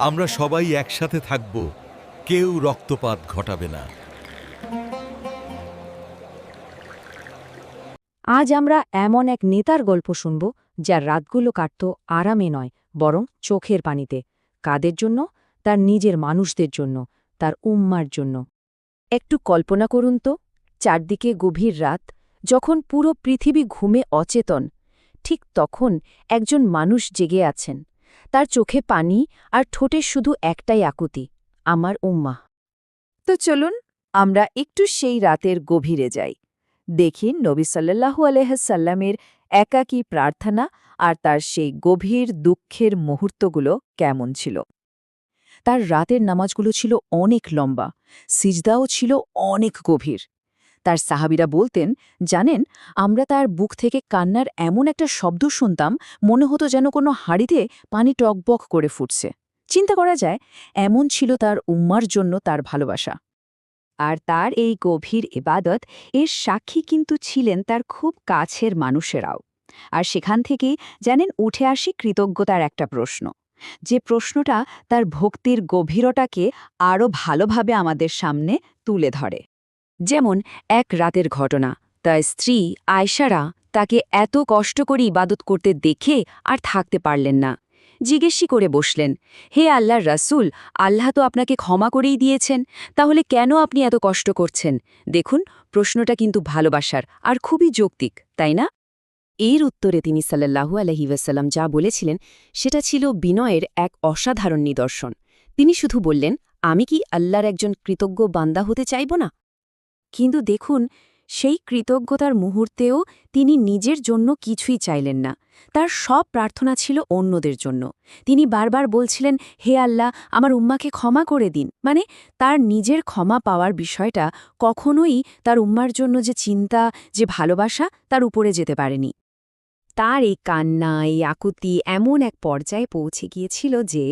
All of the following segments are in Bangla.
আমরা সবাই একসাথে থাকব, কেউ রক্তপাত ঘটাবে না। আজ আমরা এমন এক নেতার গল্প শুনব যার রাতগুলো কাটত আরামে নয়, বরং চোখের পানিতে। কাদের জন্য? তার নিজের মানুষদের জন্য, তার উম্মার জন্য। একটু কল্পনা করুন তো, চারদিকে গভীর রাত, যখন পুরো পৃথিবী ঘুমে অচেতন। ঠিক তখন একজন মানুষ জেগে আছেন, তার চোখে পানি আর ঠোঁটে শুধু একটাই আকুতি, আমার উম্মা। তো চলুন আমরা একটু সেই রাতের গভীরে যাই, দেখি নবী সাল্লাল্লাহু আলাইহিস-সাল্লামের একাকী প্রার্থনা আর তার সেই গভীর দুঃখের মুহূর্তগুলো কেমন ছিল। তার রাতের নামাজগুলো ছিল অনেক লম্বা, সিজদাও ছিল অনেক গভীর। তার সাহাবীরা বলতেন, জানেন, আমরা তার বুক থেকে কান্নার এমন একটা শব্দ শুনতাম, মনে হতো যেন কোনো হাঁড়িতে পানি টকবক করে ফুটছে। চিন্তা করা যায়, এমন ছিল তার উম্মার জন্য তার ভালোবাসা। আর তার এই গভীর ইবাদত এর সাক্ষী কিন্তু ছিলেন তার খুব কাছের মানুষেরাও। আর সেখান থেকেই জানেন উঠে আসি কৃতজ্ঞতার একটা প্রশ্ন, যে প্রশ্নটা তার ভক্তির গভীরতাকে আরও ভালোভাবে আমাদের সামনে তুলে ধরে। যেমন এক রাতের ঘটনা, তার স্ত্রী আয়শারা তাকে এত কষ্ট করে ইবাদত করতে দেখে আর থাকতে পারলেন না। জিজ্ঞেসই করে বসলেন, হে আল্লাহর রাসূল, আল্লাহ তো আপনাকে ক্ষমা করেই দিয়েছেন, তাহলে কেন আপনি এত কষ্ট করছেন? দেখুন, প্রশ্নটা কিন্তু ভালোবাসার আর খুবই যৌক্তিক, তাই না? এর উত্তরে তিনি সাল্লাল্লাহু আলাইহি ওয়াসাল্লাম যা বলেছিলেন সেটা ছিল বিনয়ের এক অসাধারণ নিদর্শন। তিনি শুধু বললেন, আমি কি আল্লাহর একজন কৃতজ্ঞ বান্দা হতে চাইব না? কিন্তু দেখুন, সেই কৃতজ্ঞতার মুহূর্তেও তিনি নিজের জন্য কিছুই চাইলেন না। তার সব প্রার্থনা ছিল অন্যদের জন্য। তিনি বারবার বলছিলেন, হে আল্লাহ, আমার উম্মাকে ক্ষমা করে দিন। মানে তার নিজের ক্ষমা পাওয়ার বিষয়টা কখনোই তার উম্মার জন্য যে চিন্তা, যে ভালোবাসা, তার উপরে যেতে পারেনি। তার এই কান্না, এই আকুতি এমন এক পর্যায়ে পৌঁছে গিয়েছিল যে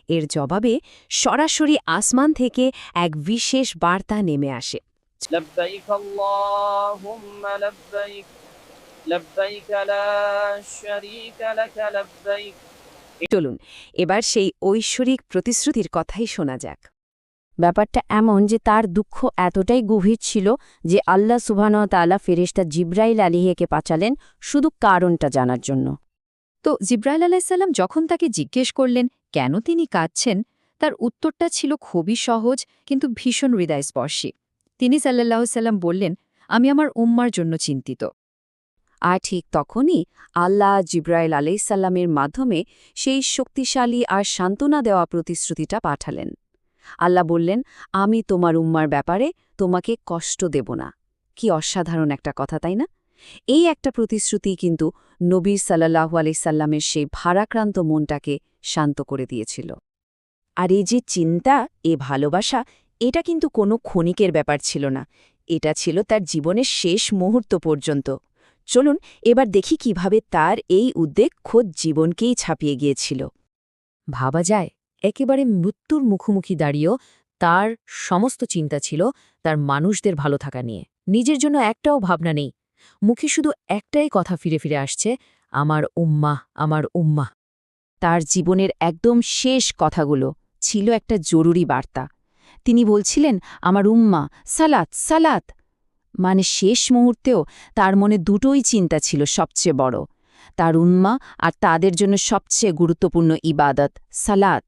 এর জবাবে সরাসরি আসমান থেকে এক বিশেষ বার্তা নেমে আসে। لبيك اللهم لبيك لبيك لا شريك لك لبيك চলুন এবার সেই ঐশ্বরিক প্রতিশ্রুতির কথাই শোনা যাক। ব্যাপারটা এমন যে তার দুঃখ এতটাই গভীর ছিল যে আল্লাহ সুবহানাহু ওয়া তাআলা ফেরেশতা জিবরাইল আলাইহিকে পাঠালেন শুধু কারণটা জানার জন্য। তো জিবরাইল আলাইহিস সালাম যখন তাকে জিজ্ঞেস করলেন কেন তিনি কাঁদছেন, তার উত্তরটা ছিল খুবই সহজ কিন্তু ভীষণ হৃদয়স্পর্শী। তিনি সাল্লাল্লাহু আলাইহি সাল্লাম বললেন, আমি আমার উম্মার জন্য চিন্তিত। আর ঠিক তখনই আল্লাহ জিবরাইল আলাইহিস সালামের মাধ্যমে সেই শক্তিশালী আর সান্ত্বনা দেওয়া প্রতিশ্রুতিটা পাঠালেন। আল্লাহ বললেন, আমি তোমার উম্মার ব্যাপারে তোমাকে কষ্ট দেব না। কি অসাধারণ একটা কথা, তাই না? এই একটা প্রতিশ্রুতি কিন্তু নবী সাল্লাল্লাহু আলাইহি সাল্লামের সেই ভারাক্রান্ত মনটাকে শান্ত করে দিয়েছিল। আর এই যে চিন্তা, এ ভালোবাসা, এটা কিন্তু কোনো ক্ষণিকের ব্যাপার ছিল না, এটা ছিল তার জীবনের শেষ মুহূর্ত পর্যন্ত। চলুন এবার দেখি কিভাবে তার এই উদ্বেগ খোদ জীবনকেই ছাপিয়ে গিয়েছিল। ভাবা যায়, একেবারে মৃত্যুর মুখোমুখি দাঁড়িয়েও তার সমস্ত চিন্তা ছিল তার মানুষদের ভালো থাকা নিয়ে। নিজের জন্য একটাও ভাবনা নেই, মুখে শুধু একটাই কথা ফিরে ফিরে আসছে, আমার উম্মাহ, আমার উম্মাহ। তার জীবনের একদম শেষ কথাগুলো ছিল একটা জরুরি বার্তা। তিনি বলছিলেন, আমার উম্মা, সালাত, সালাত। মানে শেষ মুহূর্তেও তার মনে দুটোই চিন্তা ছিল সবচেয়ে বড়, তার উম্মা আর তাদের জন্য সবচেয়ে গুরুত্বপূর্ণ ইবাদত, সালাত।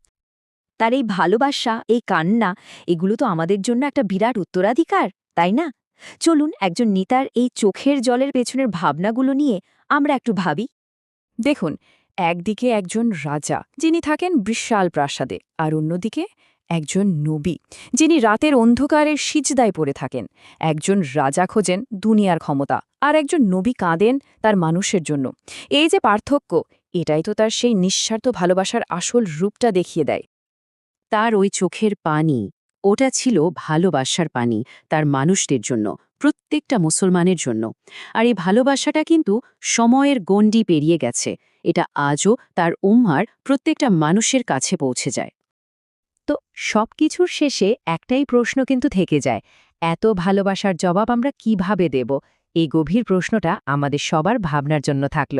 তার এই ভালোবাসা, এই কান্না, এগুলো তো আমাদের জন্য একটা বিরাট উত্তরাধিকার, তাই না? চলুন একজন নেতার এই চোখের জলের পেছনের ভাবনাগুলো নিয়ে আমরা একটু ভাবি। দেখুন, একদিকে একজন রাজা যিনি থাকেন বিশাল প্রাসাদে, আর অন্যদিকে একজন নবী যিনি রাতের অন্ধকারের সিজদায় পড়ে থাকেন। একজন রাজা খোঁজেন দুনিয়ার ক্ষমতা, আর একজন নবী কাঁদেন তার মানুষের জন্য। এই যে পার্থক্য, এটাই তো তার সেই নিঃস্বার্থ ভালোবাসার আসল রূপটা দেখিয়ে দেয়। তার ওই চোখের পানি, ওটা ছিল ভালোবাসার পানি তার মানুষদের জন্য, প্রত্যেকটা মুসলমানের জন্য। আর এই ভালোবাসাটা কিন্তু সময়ের গণ্ডি পেরিয়ে গেছে, এটা আজও তার উম্মার প্রত্যেকটা মানুষের কাছে পৌঁছে যায়। তো সবকিছুর শেষে একটাই প্রশ্ন কিন্তু থেকে যায়, এত ভালোবাসার জবাব আমরা কিভাবে দেব? এই গভীর প্রশ্নটা আমাদের সবার ভাবনার জন্য থাকল।